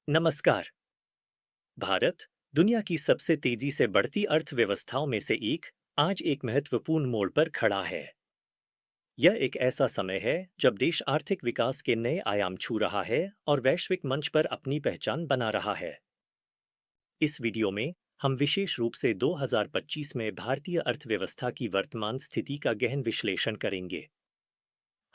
नमस्कार। भारत दुनिया की सबसे तेजी से बढ़ती अर्थव्यवस्थाओं में से आज एक महत्वपूर्ण मोड़ पर खड़ा है। यह एक ऐसा समय है जब देश आर्थिक विकास के नए आयाम छू रहा है और वैश्विक मंच पर अपनी पहचान बना रहा है। इस वीडियो में हम विशेष रूप से 2025 में भारतीय अर्थव्यवस्था की वर्तमान स्थिति का गहन विश्लेषण करेंगे।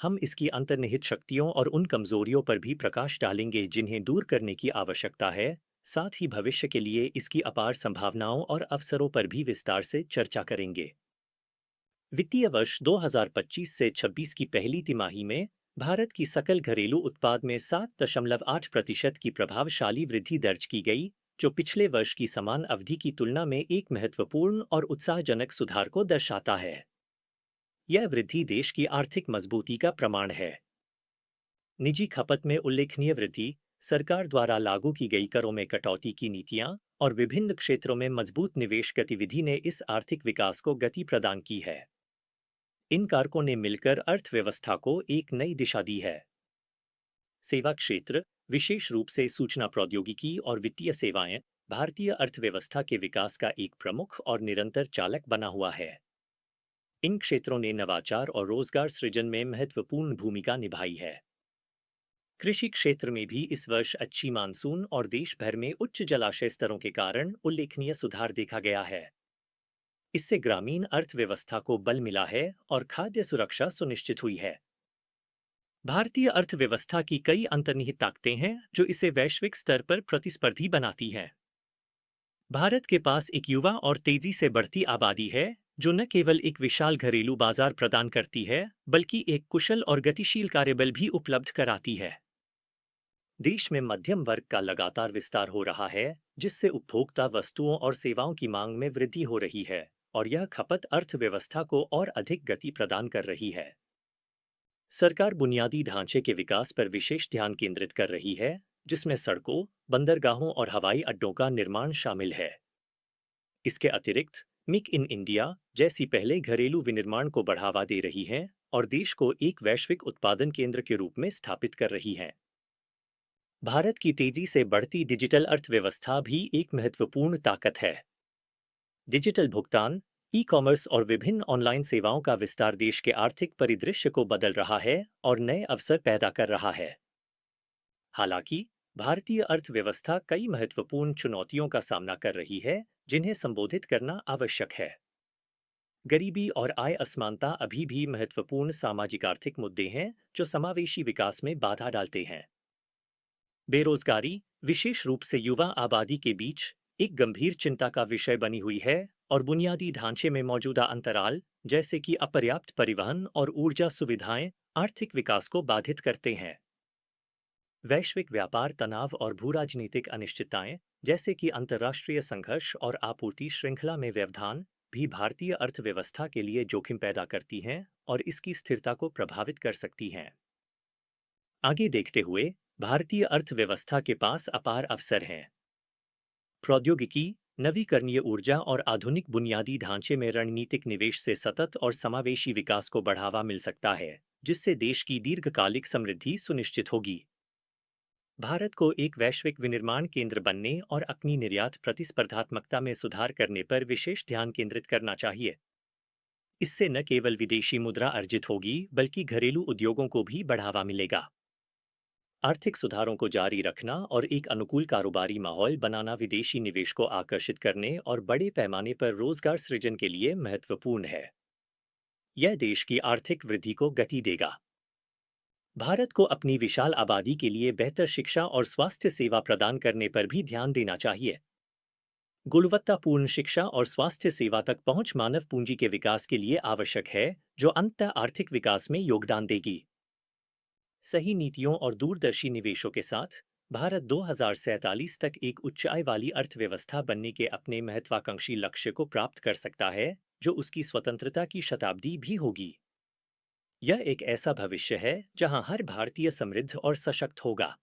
हम इसकी अंतर्निहित शक्तियों और उन कमजोरियों पर भी प्रकाश डालेंगे जिन्हें दूर करने की आवश्यकता है। साथ ही भविष्य के लिए इसकी अपार संभावनाओं और अवसरों पर भी विस्तार से चर्चा करेंगे। वित्तीय वर्ष 2025 से 26 की पहली तिमाही में भारत की सकल घरेलू उत्पाद में 7.8% की प्रभावशाली वृद्धि दर्ज की गई, जो पिछले वर्ष की समान अवधि की तुलना में एक महत्वपूर्ण और उत्साहजनक सुधार को दर्शाता है। यह वृद्धि देश की आर्थिक मजबूती का प्रमाण है। निजी खपत में उल्लेखनीय वृद्धि, सरकार द्वारा लागू की गई करों में कटौती की नीतियां और विभिन्न क्षेत्रों में मजबूत निवेश गतिविधि ने इस आर्थिक विकास को गति प्रदान की है। इन कारकों ने मिलकर अर्थव्यवस्था को एक नई दिशा दी है। सेवा क्षेत्र, विशेष रूप से सूचना प्रौद्योगिकी और वित्तीय सेवाएं, भारतीय अर्थव्यवस्था के विकास का एक प्रमुख और निरंतर चालक बना हुआ है। इन क्षेत्रों ने नवाचार और रोजगार सृजन में महत्वपूर्ण भूमिका निभाई है। कृषि क्षेत्र में भी इस वर्ष अच्छी मानसून और देश भर में उच्च जलाशय स्तरों के कारण उल्लेखनीय सुधार देखा गया है। इससे ग्रामीण अर्थव्यवस्था को बल मिला है और खाद्य सुरक्षा सुनिश्चित हुई है। भारतीय अर्थव्यवस्था की कई अंतर्निहित ताकतें हैं जो इसे वैश्विक स्तर पर प्रतिस्पर्धी बनाती हैं। भारत के पास एक युवा और तेजी से बढ़ती आबादी है, जो न केवल एक विशाल घरेलू बाजार प्रदान करती है बल्कि एक कुशल और गतिशील कार्यबल भी उपलब्ध कराती है। देश में मध्यम वर्ग का लगातार विस्तार हो रहा है, जिससे उपभोक्ता वस्तुओं और सेवाओं की मांग में वृद्धि हो रही है और यह खपत अर्थव्यवस्था को और अधिक गति प्रदान कर रही है। सरकार बुनियादी ढांचे के विकास पर विशेष ध्यान केंद्रित कर रही है, जिसमें सड़कों, बंदरगाहों और हवाई अड्डों का निर्माण शामिल है। इसके अतिरिक्त मेक इन इंडिया जैसी पहले घरेलू विनिर्माण को बढ़ावा दे रही है और देश को एक वैश्विक उत्पादन केंद्र के रूप में स्थापित कर रही है। भारत की तेजी से बढ़ती डिजिटल अर्थव्यवस्था भी एक महत्वपूर्ण ताकत है। डिजिटल भुगतान, ई कॉमर्स और विभिन्न ऑनलाइन सेवाओं का विस्तार देश के आर्थिक परिदृश्य को बदल रहा है और नए अवसर पैदा कर रहा है। हालांकि भारतीय अर्थव्यवस्था कई महत्वपूर्ण चुनौतियों का सामना कर रही है, जिन्हें संबोधित करना आवश्यक है। गरीबी और आय असमानता अभी भी महत्वपूर्ण सामाजिक आर्थिक मुद्दे हैं जो समावेशी विकास में बाधा डालते हैं। बेरोजगारी, विशेष रूप से युवा आबादी के बीच, एक गंभीर चिंता का विषय बनी हुई है और बुनियादी ढांचे में मौजूदा अंतराल, जैसे कि अपर्याप्त परिवहन और ऊर्जा सुविधाएं, आर्थिक विकास को बाधित करते हैं। वैश्विक व्यापार तनाव और भू-राजनीतिक अनिश्चितताएं, जैसे कि अंतर्राष्ट्रीय संघर्ष और आपूर्ति श्रृंखला में व्यवधान, भी भारतीय अर्थव्यवस्था के लिए जोखिम पैदा करती हैं और इसकी स्थिरता को प्रभावित कर सकती हैं। आगे देखते हुए, भारतीय अर्थव्यवस्था के पास अपार अवसर हैं। प्रौद्योगिकी, नवीकरणीय ऊर्जा और आधुनिक बुनियादी ढांचे में रणनीतिक निवेश से सतत और समावेशी विकास को बढ़ावा मिल सकता है, जिससे देश की दीर्घकालिक समृद्धि सुनिश्चित होगी। भारत को एक वैश्विक विनिर्माण केंद्र बनने और अपनी निर्यात प्रतिस्पर्धात्मकता में सुधार करने पर विशेष ध्यान केंद्रित करना चाहिए। इससे न केवल विदेशी मुद्रा अर्जित होगी, बल्कि घरेलू उद्योगों को भी बढ़ावा मिलेगा। आर्थिक सुधारों को जारी रखना और एक अनुकूल कारोबारी माहौल बनाना विदेशी निवेश को आकर्षित करने और बड़े पैमाने पर रोजगार सृजन के लिए महत्वपूर्ण है। यह देश की आर्थिक वृद्धि को गति देगा। भारत को अपनी विशाल आबादी के लिए बेहतर शिक्षा और स्वास्थ्य सेवा प्रदान करने पर भी ध्यान देना चाहिए। गुणवत्तापूर्ण शिक्षा और स्वास्थ्य सेवा तक पहुंच मानव पूंजी के विकास के लिए आवश्यक है, जो अंततः आर्थिक विकास में योगदान देगी। सही नीतियों और दूरदर्शी निवेशों के साथ भारत 2047 तक एक उच्च आय वाली अर्थव्यवस्था बनने के अपने महत्वाकांक्षी लक्ष्य को प्राप्त कर सकता है, जो उसकी स्वतंत्रता की शताब्दी भी होगी। यह एक ऐसा भविष्य है जहां हर भारतीय समृद्ध और सशक्त होगा।